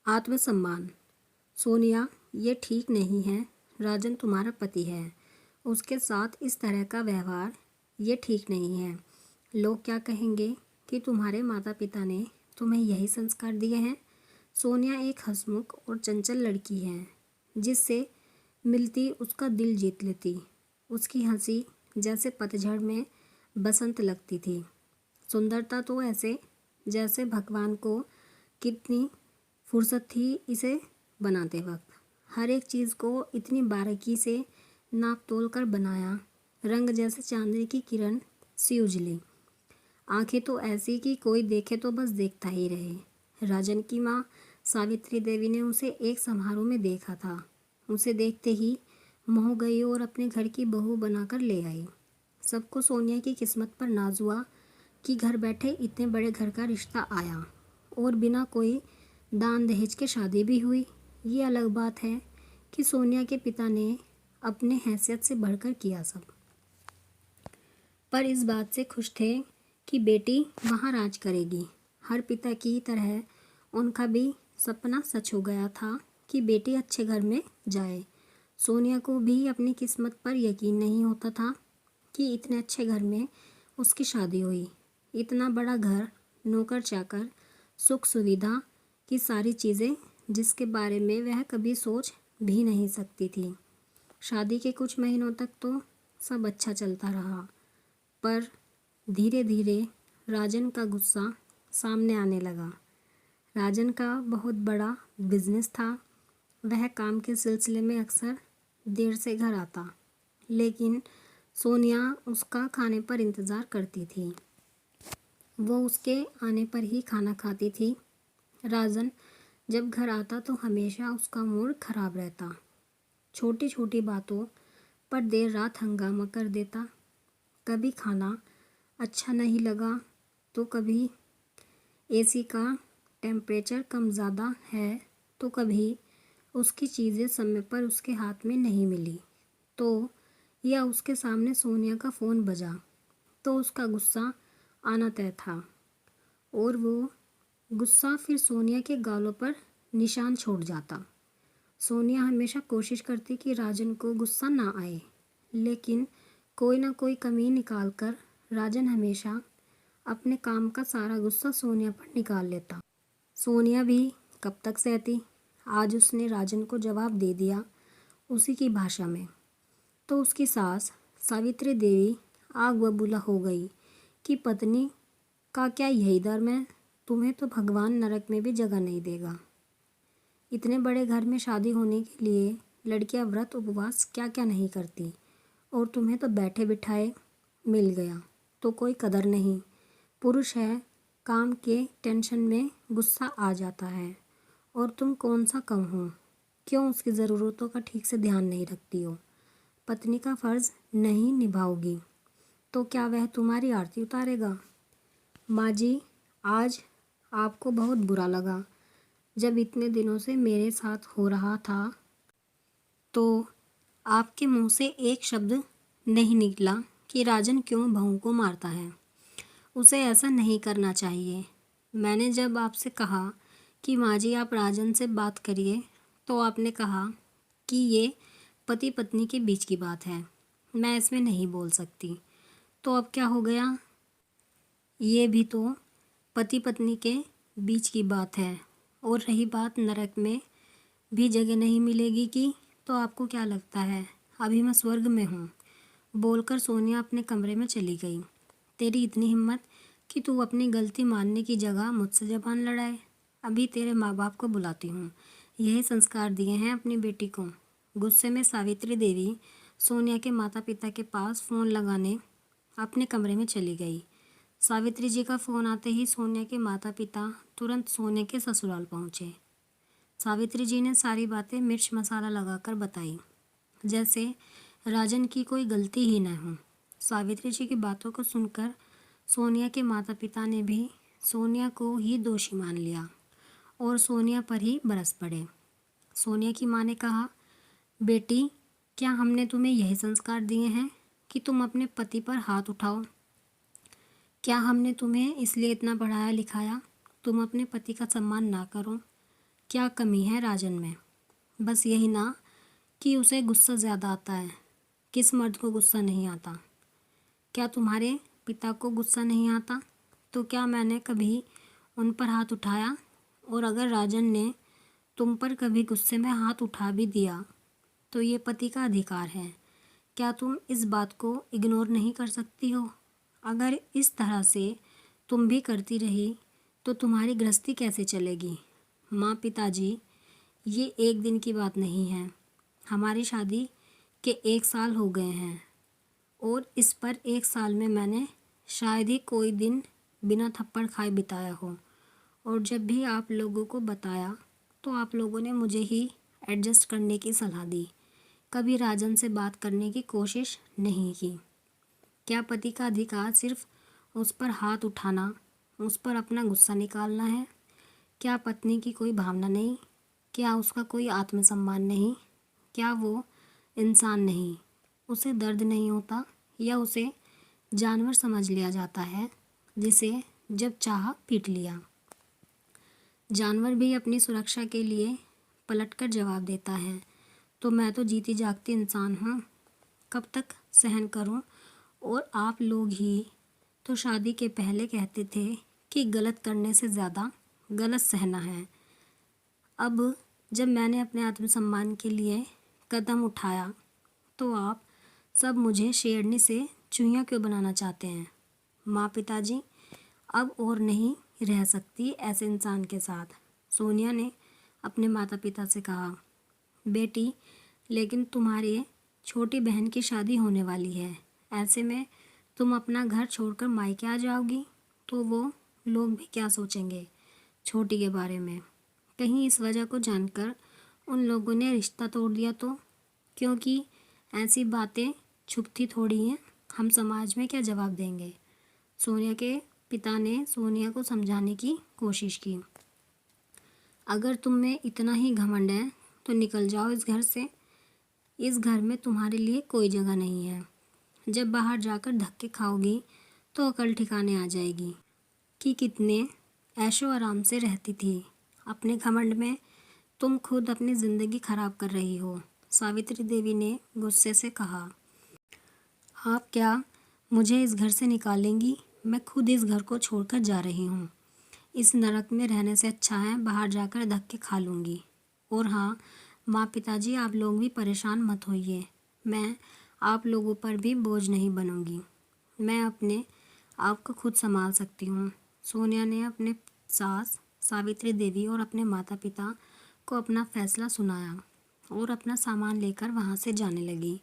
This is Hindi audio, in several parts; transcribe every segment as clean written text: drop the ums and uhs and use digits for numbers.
आत्मसम्मान। सोनिया, ये ठीक नहीं है। राजन तुम्हारा पति है, उसके साथ इस तरह का व्यवहार ये ठीक नहीं है। लोग क्या कहेंगे कि तुम्हारे माता पिता ने तुम्हें यही संस्कार दिए हैं। सोनिया एक हंसमुख और चंचल लड़की है, जिससे मिलती उसका दिल जीत लेती। उसकी हंसी जैसे पतझड़ में बसंत लगती थी। सुंदरता तो ऐसे जैसे भगवान को कितनी फुर्सत थी इसे बनाते वक्त। हर एक चीज़ को इतनी बारीकी से नाप तोल कर बनाया। रंग जैसे चांदनी की किरण सी उजली। आंखें तो ऐसी कि कोई देखे तो बस देखता ही रहे। राजन की माँ सावित्री देवी ने उसे एक समारोह में देखा था। उसे देखते ही मोह गई और अपने घर की बहू बनाकर ले आई। सबको सोनिया की किस्मत पर नाज हुआ कि घर बैठे इतने बड़े घर का रिश्ता आया और बिना कोई दान दहेज के शादी भी हुई। ये अलग बात है कि सोनिया के पिता ने अपने हैसियत से बढ़कर किया सब, पर इस बात से खुश थे कि बेटी वहाँ राज करेगी। हर पिता की तरह उनका भी सपना सच हो गया था कि बेटी अच्छे घर में जाए। सोनिया को भी अपनी किस्मत पर यकीन नहीं होता था कि इतने अच्छे घर में उसकी शादी हुई। इतना बड़ा घर, नौकर चाकर, सुख सुविधा की सारी चीज़ें जिसके बारे में वह कभी सोच भी नहीं सकती थी। शादी के कुछ महीनों तक तो सब अच्छा चलता रहा, पर धीरे धीरे राजन का गुस्सा सामने आने लगा। राजन का बहुत बड़ा बिजनेस था। वह काम के सिलसिले में अक्सर देर से घर आता, लेकिन सोनिया उसका खाने पर इंतज़ार करती थी। वो उसके आने पर ही खाना खाती थी। राजन जब घर आता तो हमेशा उसका मूड खराब रहता। छोटी छोटी बातों पर देर रात हंगामा कर देता। कभी खाना अच्छा नहीं लगा तो कभी एसी का टेम्परेचर कम ज़्यादा है, तो कभी उसकी चीज़ें समय पर उसके हाथ में नहीं मिली, तो या उसके सामने सोनिया का फ़ोन बजा तो उसका गुस्सा आना तय था। और वो गुस्सा फिर सोनिया के गालों पर निशान छोड़ जाता। सोनिया हमेशा कोशिश करती कि राजन को गुस्सा ना आए, लेकिन कोई ना कोई कमी निकाल कर राजन हमेशा अपने काम का सारा गुस्सा सोनिया पर निकाल लेता। सोनिया भी कब तक सहती। आज उसने राजन को जवाब दे दिया उसी की भाषा में, तो उसकी सास सावित्री देवी आग बबूला हो गई कि पत्नी का क्या यही धर्म है। तुम्हें तो भगवान नरक में भी जगह नहीं देगा। इतने बड़े घर में शादी होने के लिए लड़कियां व्रत उपवास क्या क्या नहीं करती, और तुम्हें तो बैठे बिठाए मिल गया तो कोई कदर नहीं। पुरुष है, काम के टेंशन में गुस्सा आ जाता है, और तुम कौन सा कम हो? क्यों उसकी ज़रूरतों का ठीक से ध्यान नहीं रखती हो? पत्नी का फ़र्ज़ नहीं निभाओगी तो क्या वह तुम्हारी आरती उतारेगा? माँ जी, आज आपको बहुत बुरा लगा जब इतने दिनों से मेरे साथ हो रहा था तो आपके मुंह से एक शब्द नहीं निकला कि राजन क्यों बहू को मारता है। उसे ऐसा नहीं करना चाहिए। मैंने जब आपसे कहा कि माँ जी आप राजन से बात करिए, तो आपने कहा कि ये पति पत्नी के बीच की बात है, मैं इसमें नहीं बोल सकती। तो अब क्या हो गया? ये भी तो पति पत्नी के बीच की बात है। और रही बात नरक में भी जगह नहीं मिलेगी की, तो आपको क्या लगता है अभी मैं स्वर्ग में हूँ? बोलकर सोनिया अपने कमरे में चली गई। तेरी इतनी हिम्मत कि तू अपनी गलती मानने की जगह मुझसे ज़बान लड़ाए। अभी तेरे माँ बाप को बुलाती हूँ। यही संस्कार दिए हैं अपनी बेटी को। गुस्से में सावित्री देवी सोनिया के माता पिता के पास फ़ोन लगाने अपने कमरे में चली गई। सावित्री जी का फ़ोन आते ही सोनिया के माता पिता तुरंत सोनिया के ससुराल पहुँचे। सावित्री जी ने सारी बातें मिर्च मसाला लगाकर बताई, जैसे राजन की कोई गलती ही न हो। सावित्री जी की बातों को सुनकर सोनिया के माता पिता ने भी सोनिया को ही दोषी मान लिया और सोनिया पर ही बरस पड़े। सोनिया की माँ ने कहा, बेटी, क्या हमने तुम्हें यही संस्कार दिए हैं कि तुम अपने पति पर हाथ उठाओ? क्या हमने तुम्हें इसलिए इतना पढ़ाया लिखाया तुम अपने पति का सम्मान ना करो? क्या कमी है राजन में? बस यही ना कि उसे गुस्सा ज़्यादा आता है। किस मर्द को गुस्सा नहीं आता? क्या तुम्हारे पिता को गुस्सा नहीं आता? तो क्या मैंने कभी उन पर हाथ उठाया? और अगर राजन ने तुम पर कभी गुस्से में हाथ उठा भी दिया तो ये पति का अधिकार है। क्या तुम इस बात को इग्नोर नहीं कर सकती हो? अगर इस तरह से तुम भी करती रही तो तुम्हारी गृहस्थी कैसे चलेगी? माँ पिताजी, ये एक दिन की बात नहीं है। हमारी शादी के 1 साल हो गए हैं और इस पर 1 साल में मैंने शायद ही कोई दिन बिना थप्पड़ खाए बिताया हो। और जब भी आप लोगों को बताया तो आप लोगों ने मुझे ही एडजस्ट करने की सलाह दी। कभी राजन से बात करने की कोशिश नहीं की। क्या पति का अधिकार सिर्फ उस पर हाथ उठाना, उस पर अपना गुस्सा निकालना है? क्या पत्नी की कोई भावना नहीं? क्या उसका कोई आत्मसम्मान नहीं? क्या वो इंसान नहीं? उसे दर्द नहीं होता? या उसे जानवर समझ लिया जाता है जिसे जब चाहा पीट लिया? जानवर भी अपनी सुरक्षा के लिए पलटकर जवाब देता है। तो मैं तो जीती जागती इंसान हूँ, कब तक सहन करूँ? और आप लोग ही तो शादी के पहले कहते थे कि गलत करने से ज़्यादा गलत सहना है। अब जब मैंने अपने आत्मसम्मान के लिए कदम उठाया तो आप सब मुझे शेरनी से चूहिया क्यों बनाना चाहते हैं? माँ पिताजी, अब और नहीं रह सकती ऐसे इंसान के साथ। सोनिया ने अपने माता पिता से कहा। बेटी, लेकिन तुम्हारी छोटी बहन की शादी होने वाली है। ऐसे में तुम अपना घर छोड़कर मायके आ जाओगी तो वो लोग भी क्या सोचेंगे छोटी के बारे में? कहीं इस वजह को जानकर उन लोगों ने रिश्ता तोड़ दिया तो? क्योंकि ऐसी बातें छुपती थोड़ी हैं। हम समाज में क्या जवाब देंगे? सोनिया के पिता ने सोनिया को समझाने की कोशिश की। अगर तुम में इतना ही घमंड है तो निकल जाओ इस घर से। इस घर में तुम्हारे लिए कोई जगह नहीं है। जब बाहर जाकर धक्के खाओगी तो अकल ठिकाने आ जाएगी कि कितने ऐशो आराम से रहती थी। अपने घमंड में तुम खुद अपनी ज़िंदगी खराब कर रही हो। सावित्री देवी ने गुस्से से कहा। आप क्या मुझे इस घर से निकालेंगी? मैं खुद इस घर को छोड़कर जा रही हूँ। इस नरक में रहने से अच्छा है बाहर जाकर धक्के खा लूँगी। और हाँ माँ पिताजी, आप लोग भी परेशान मत होइए। मैं आप लोगों पर भी बोझ नहीं बनूँगी। मैं अपने आप को खुद संभाल सकती हूँ। सोनिया ने अपने सास सावित्री देवी और अपने माता पिता को अपना फैसला सुनाया और अपना सामान लेकर वहाँ से जाने लगी।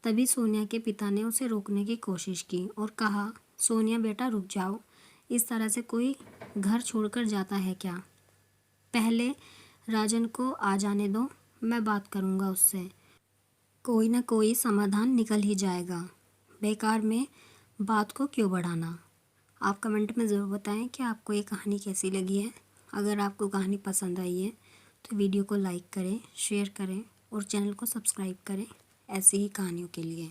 तभी सोनिया के पिता ने उसे रोकने की कोशिश की और कहा, सोनिया बेटा रुक जाओ। इस तरह से कोई घर छोड़कर जाता है क्या? पहले राजन को आ जाने दो, मैं बात करूँगा उससे। कोई ना कोई समाधान निकल ही जाएगा। बेकार में बात को क्यों बढ़ाना? आप कमेंट में ज़रूर बताएं कि आपको ये कहानी कैसी लगी है। अगर आपको कहानी पसंद आई है तो वीडियो को लाइक करें, शेयर करें और चैनल को सब्सक्राइब करें ऐसी ही कहानियों के लिए।